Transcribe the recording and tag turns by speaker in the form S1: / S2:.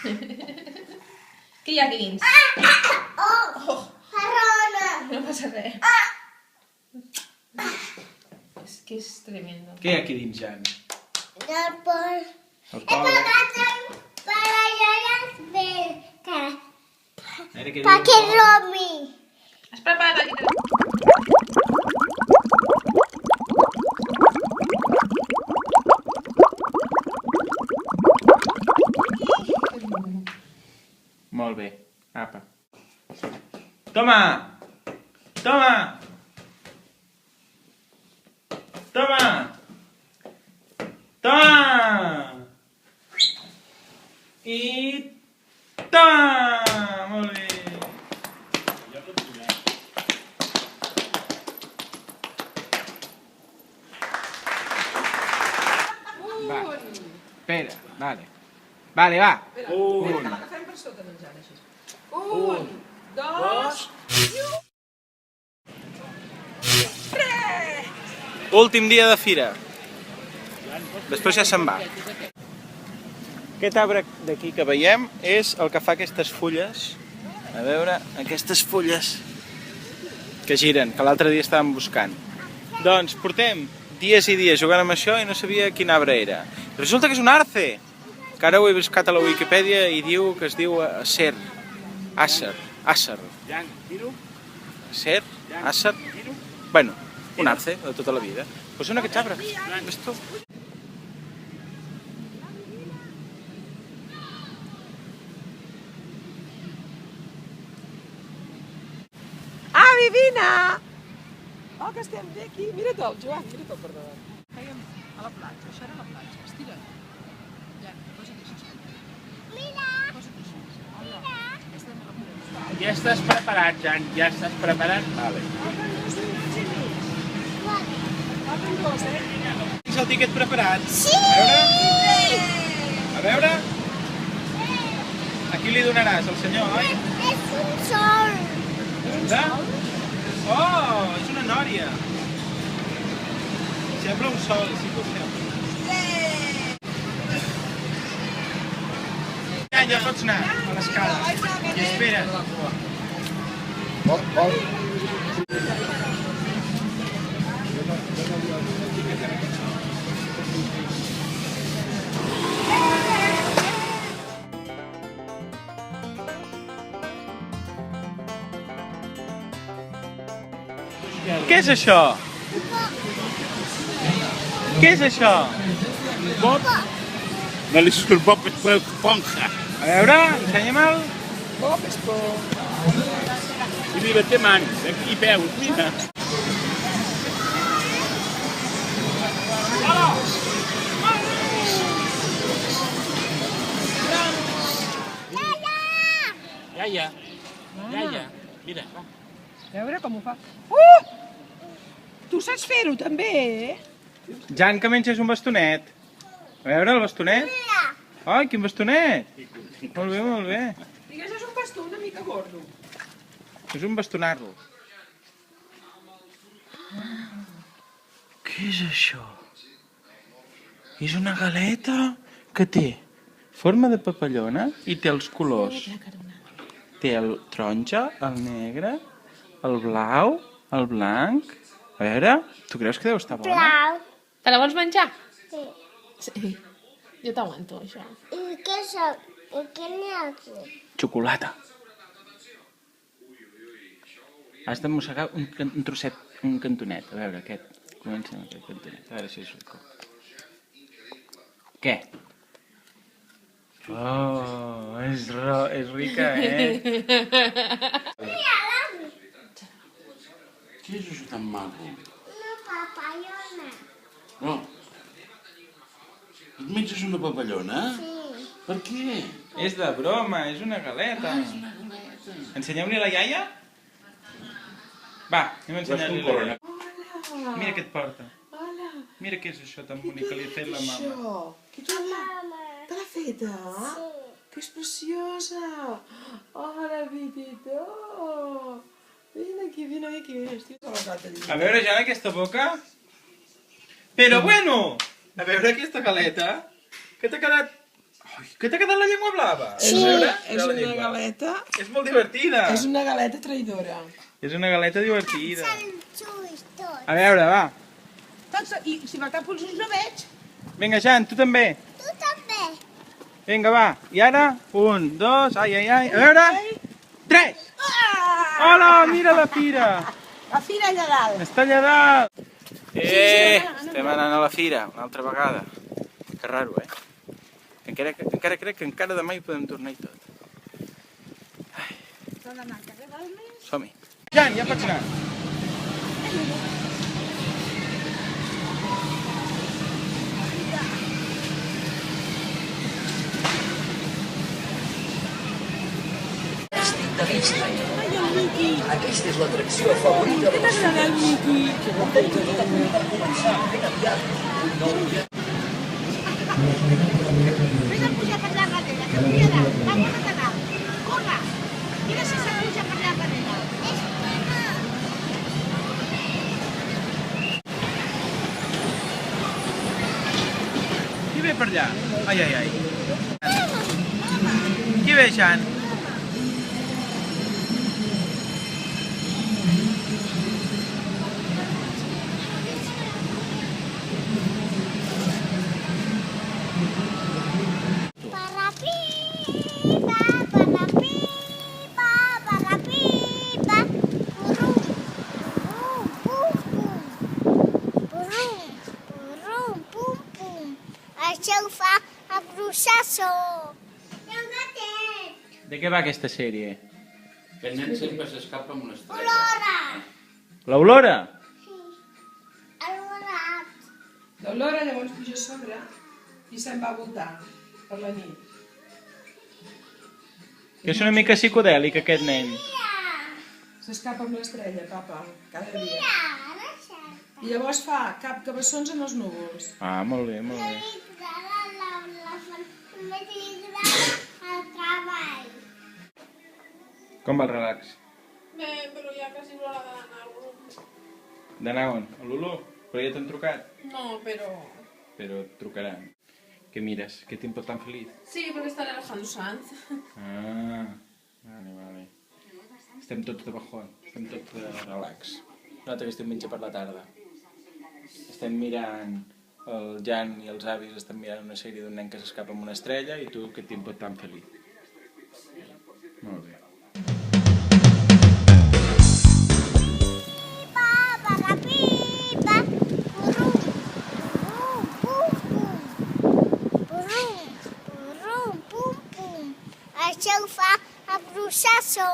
S1: Què hi ha aquí dins?
S2: Oh! Ferrona!
S1: No passa res. És que és tremendo.
S3: Què hi ha aquí dins, Jan?
S2: Alcohol. He
S3: Alcohol.
S2: pagat para llorar cerca.
S3: Ara què
S2: Pa
S3: diu
S2: que
S3: alcohol?
S2: robi.
S1: Has preparat aquí?
S3: Molt bé. Apa. Toma! Toma! Toma! Toma! I... Toma! Molt bé. Va. Espera, vale. Vale, va.
S1: Agafem per sota menjant així. 1, 2...
S3: Últim dia de fira. Després ja se'n va. Aquest arbre d'aquí que veiem és el que fa aquestes fulles. A veure, aquestes fulles que giren, que l'altre dia estàvem buscant. Doncs portem dies i dies jugant amb això i no sabia quin arbre era. Resulta que és un arce, que ara ho he buscat a la Wikipedia i diu que es diu acer. Acer. Acer? Acer? Bueno, un arce de tota la vida. Doncs són aquests arbres. Ves tu?
S1: Avi, vine! Oh, que estem bé aquí. Mira't el Joan, mira't el per davant. Fèiem a la platja, això era la platja. Estira. Ja, posa't així.
S2: Mira!
S1: Posa't així. Hola. Estem a la platja.
S3: Ja estàs preparat, Jan? Ja estàs preparat? Vale.
S1: Falten dos, eh?
S3: Tens el tiquet preparat?
S2: Sí!
S3: A veure? A qui li donaràs? Al senyor, oi?
S2: És un sol.
S3: De? Oh, és una nòria. Sembla un sol, sí que ho sembla. Ja pots anar a l'escala. I espera. Què és això? Què és això?
S4: Bob? No li surt Bob Esponja.
S3: A veure, ensenya-me'l.
S1: Bob Esponja.
S4: I mira, té mans, aquí i peus, mira. Iaia, iaia, mira, va.
S1: A veure com ho fa. Tu saps fer-ho també, eh?
S3: Jan, que menges un bastonet. A veure, el bastonet. Ai, quin bastonet. Molt bé, molt bé.
S1: Digues, és un bastó una mica gordo.
S3: És un bastonarro. Què és això? És una galeta que té forma de papallona i té els colors. Té el taronja, el negre, el blau, el blanc. A veure, tu creus que deu estar bona?
S2: Blau.
S1: Te la vols menjar?
S2: Sí.
S1: Sí. Jo t'aguanto, això.
S2: I què soc? I què n'hi ha aquí?
S3: Xocolata. Has de mossegar un trosset, un cantonet. A veure, aquest. Comença amb aquest cantonet. A veure si surt. Què? Oh, és rica, eh?
S4: Què és això tan maco?
S2: Una papallona.
S4: No. Et menges una papallona?
S2: Sí.
S4: Per què?
S3: És de broma, és una galeta. Ensenyeu-li a la iaia? Va, anem a ensenyar-li a la iaia.
S1: Hola.
S3: Mira què et porta.
S1: Hola.
S3: Mira què és això tan bonic que li ha fet la mama.
S1: Això? Què te l'ha feta?
S2: Sí.
S1: Que és preciosa. Hola, petita. Vine aquí, Estic a la gata.
S3: A veure, Jan, aquesta boca. Però bueno! A veure aquesta galeta, que t'ha quedat... Que t'ha quedat la llengua blava?
S2: Sí.
S1: És una galeta.
S3: És molt divertida.
S1: És una galeta traïdora.
S3: És una galeta divertida.
S2: Xulls tots.
S3: A veure, va.
S1: Tots, i si me tapo els ulls no veig.
S3: Vinga, Jan, tu també.
S2: Tu també.
S3: Vinga, va. I ara, 1, 2, ai. A veure. 3. Hola, mira la fira.
S1: La fira allà dalt.
S3: Està allà dalt. Estem anant a la fira una altra vegada. Que raro, eh? Encara crec que encara demà hi podem tornar i tot. Som-hi. Jan, ja pots anar.
S5: De Disney. Aquesta és l'atracció favorita de les
S2: Vés a pujar per la cadena, que mira, vamos a anar. Corre! Mira si s'ha pujar per la cadena.
S3: Qui ve per allà? Ai. Qui ve, Jan?
S2: Això ho fa a Bruixasso. I un gatet.
S3: De què va aquesta sèrie?
S4: Que el nen sempre s'escapa amb una estrella.
S2: Olora.
S3: L'Aurora?
S2: Sí. Olorat.
S1: L'Aurora llavors puja a sobre i se'n va a voltar per la nit.
S3: Que és una mica psicodèlic, aquest nen.
S1: S'escapa amb l'estrella, papa, cada dia.
S2: Ara xerta.
S1: I llavors fa cap cabeçons en els núvols.
S3: Ah, molt bé, molt bé.
S2: Només li agrada el treball.
S3: Com va el relax?
S1: Bé, però ja quasi l'hora d'anar.
S3: D'anar on? A l'Ulu? Però ja t'han trucat?
S1: No, però...
S3: Però et trucaran. ¿Qué miras? ¿Qué tiempo tan feliz?
S1: Sí, perquè està Alejandro Sanz.
S3: Ah, vale. Estem tots de bajón, estem tots de relax. Nosaltres estem menja per la tarda. Estem mirant, el Jan i els avis estan mirant una sèrie d'un nen que s'escapa amb una estrella i tu, ¿qué tiempo tan feliz? Molt bé.
S2: Això ho fa a Bruixasso.